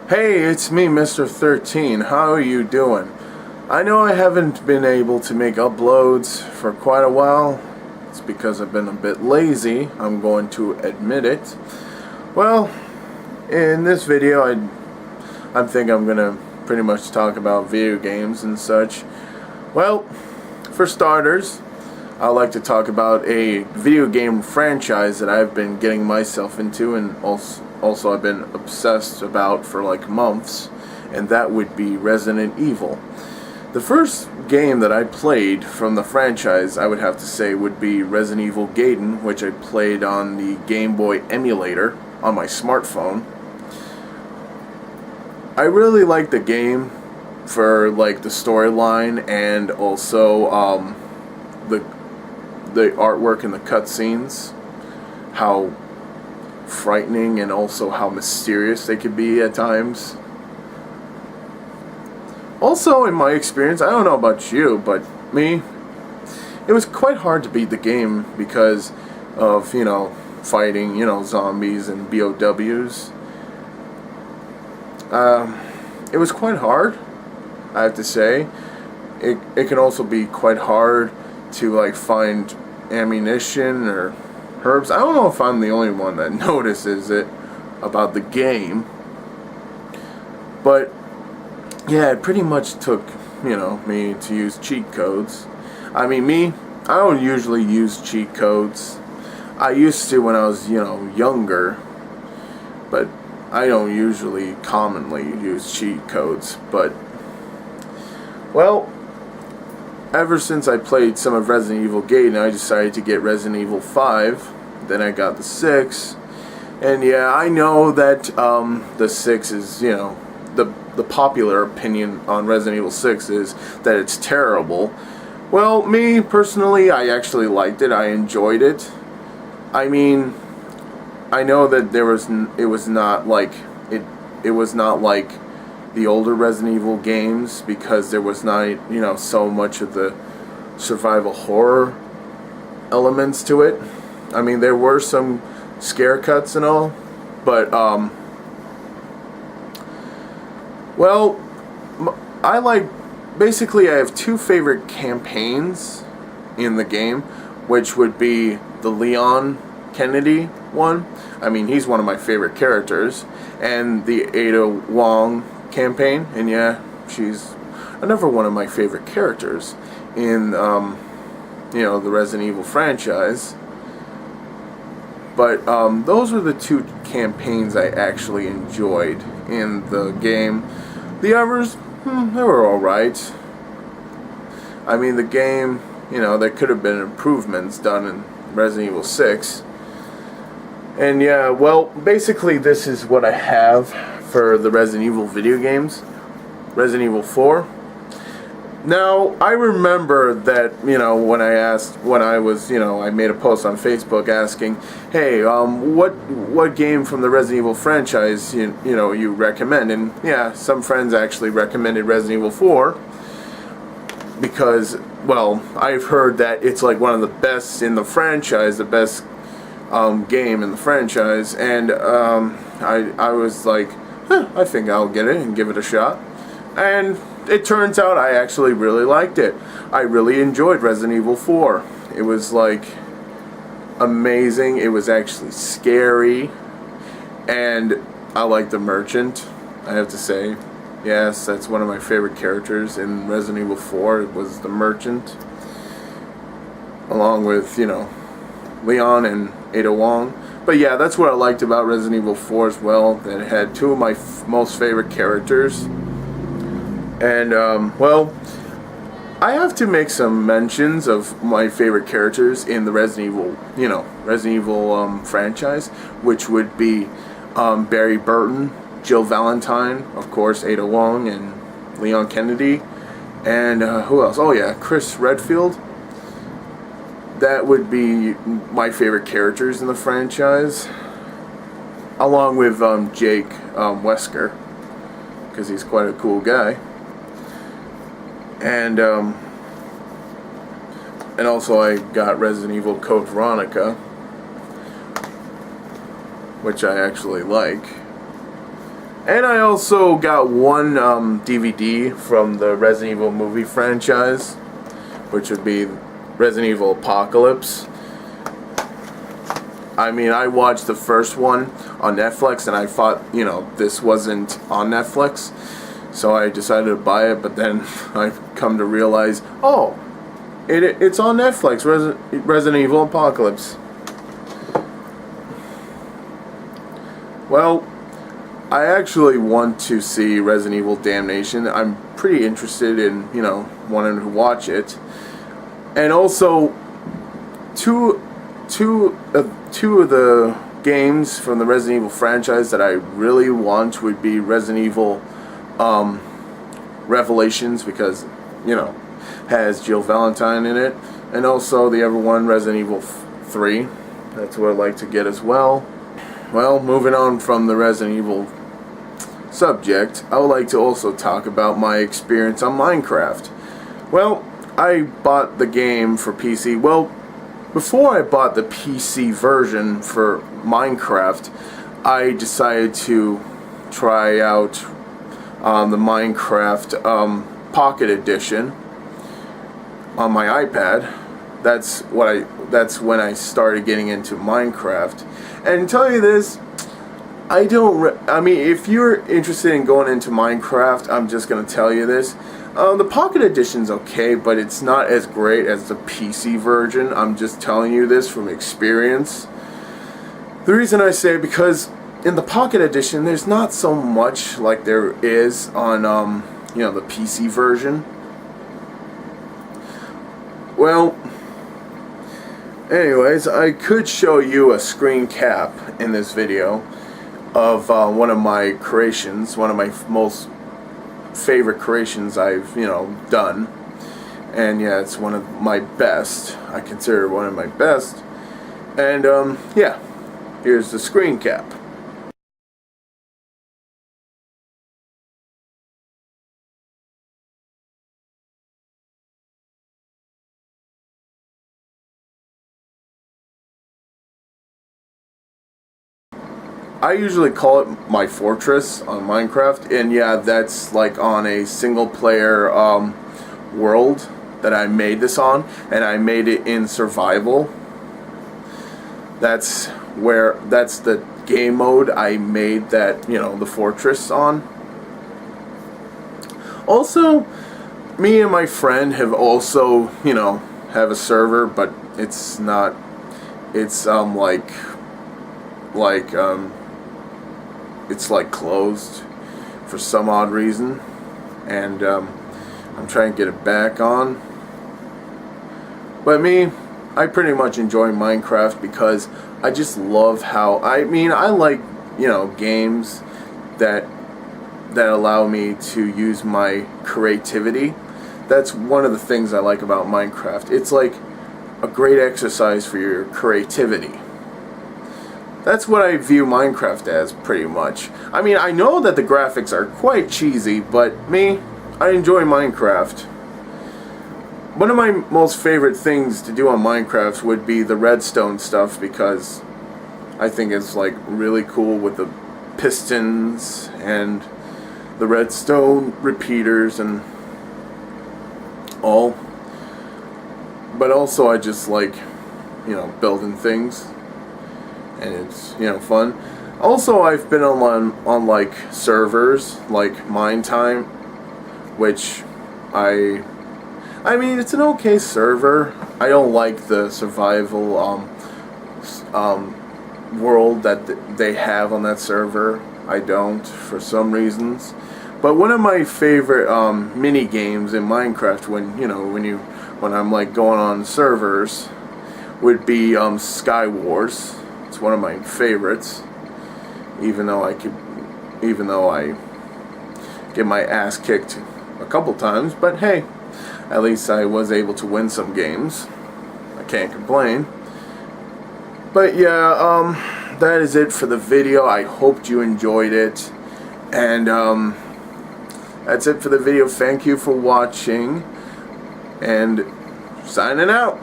Hey, it's me, Mr. 13. How are you doing? I know I haven't been able to make uploads for quite a while. It's because I've been a bit lazy. I'm going to admit it. Well, in this video, I think I'm gonna pretty much talk about video games and such. Well, for starters, I'd like to talk about a video game franchise that I've been getting myself into, and also I've been obsessed about for like months, and that would be Resident Evil. The first game that I played from the franchise, I would have to say, would be Resident Evil Gaiden, which I played on the Game Boy emulator on my smartphone. I really liked the game for like the storyline and also the artwork and the cutscenes, how frightening and also how mysterious they could be at times. Also, in my experience, I don't know about you, but me, it was quite hard to beat the game because of, fighting, zombies and BOWs. It was quite hard, I have to say. It can also be quite hard to like find ammunition or herbs. I don't know if I'm the only one that notices it about the game, but yeah, it pretty much took me to use cheat codes. I don't usually use cheat codes. I used to when I was younger, but I don't usually commonly use cheat codes. But well, ever since I played some of Resident Evil Gaiden, I decided to get Resident Evil 5. Then I got the 6. And yeah, I know that the 6 is, the popular opinion on Resident Evil 6 is that it's terrible. Well, me, personally, I actually liked it. I enjoyed it. I know that it was not like the older Resident Evil games, because there was not, so much of the survival horror elements to it. There were some scare cuts and all, but, well, basically I have two favorite campaigns in the game, which would be the Leon Kennedy one. He's one of my favorite characters, and the Ada Wong campaign, and yeah, she's another one of my favorite characters in the Resident Evil franchise. But those were the two campaigns I actually enjoyed in the game. The others, they were alright. The game, there could have been improvements done in Resident Evil 6. And yeah, well, basically this is what I have for the Resident Evil video games. Resident Evil 4. Now, I remember that, I made a post on Facebook asking, hey, what game from the Resident Evil franchise, you recommend? And yeah, some friends actually recommended Resident Evil 4 because, well, I've heard that it's like one of the best in the franchise, the best game in the franchise, and I was like, I think I'll get it and give it a shot. And it turns out I actually really liked it. I really enjoyed Resident Evil 4. It was like amazing. It was actually scary, and I liked the Merchant, I have to say. Yes, that's one of my favorite characters in Resident Evil 4. It was the Merchant, along with Leon and Ada Wong. But yeah, that's what I liked about Resident Evil 4 as well, that it had two of my most favorite characters. And, well, I have to make some mentions of my favorite characters in the Resident Evil franchise, which would be Barry Burton, Jill Valentine, of course, Ada Wong, and Leon Kennedy, and who else? Oh yeah, Chris Redfield. That would be my favorite characters in the franchise, along with Jake Wesker, because he's quite a cool guy. And also I got Resident Evil Code Veronica, which I actually like. And I also got one DVD from the Resident Evil movie franchise, which would be Resident Evil Apocalypse. I mean, I watched the first one on Netflix, and I thought, you know, this wasn't on Netflix, so I decided to buy it, but then I come to realize, oh, it's on Netflix, Resident Evil Apocalypse. Well, I actually want to see Resident Evil Damnation. I'm pretty interested in, you know, wanting to watch it. And also, two of the games from the Resident Evil franchise that I really want would be Resident Evil Revelations, because, you know, has Jill Valentine in it, and also the other one, Resident Evil 3. That's what I'd like to get as well. Well, moving on from the Resident Evil subject, I would like to also talk about my experience on Minecraft. Well, I bought the game for PC. Well, before I bought the PC version for Minecraft, I decided to try out the Minecraft Pocket Edition on my iPad. That's when I started getting into Minecraft. And to tell you this, I mean, if you're interested in going into Minecraft, I'm just gonna tell you this. The Pocket Edition's okay, but it's not as great as the PC version. I'm just telling you this from experience. The reason I say it, because in the Pocket Edition, there's not so much like there is on, you know, the PC version. Well, anyways, I could show you a screen cap in this video of one of my creations, one of my most favorite creations I've, you know, done. And yeah, it's one of my best. I consider it one of my best. And yeah, here's the screen cap. I usually call it my fortress on Minecraft, and yeah, that's like on a single player world that I made this on, and I made it in survival. That's the game mode I made that, you know, the fortress on. Also, me and my friend have also, you know, have a server, but it's not, it's it's like closed for some odd reason, and I'm trying to get it back on. But me, I pretty much enjoy Minecraft because I just love how, I mean, I like, you know, games that allow me to use my creativity. That's one of the things I like about Minecraft. It's like a great exercise for your creativity. That's what I view Minecraft as, pretty much. I mean, I know that the graphics are quite cheesy, but me, I enjoy Minecraft. One of my most favorite things to do on Minecraft would be the redstone stuff, because I think it's like really cool with the pistons and the redstone repeaters and all. But also I just like, you know, building things. And it's, you know, fun. Also, I've been on like servers like Mine Time, which I mean, it's an okay server. I don't like the survival world that they have on that server. I don't, for some reasons. But one of my favorite mini games in Minecraft, when I'm like going on servers, would be Sky Wars. It's one of my favorites, even though I get my ass kicked a couple times, but hey, at least I was able to win some games. I can't complain. But yeah, that is it for the video. I hoped you enjoyed it, and that's it for the video. Thank you for watching, and signing out.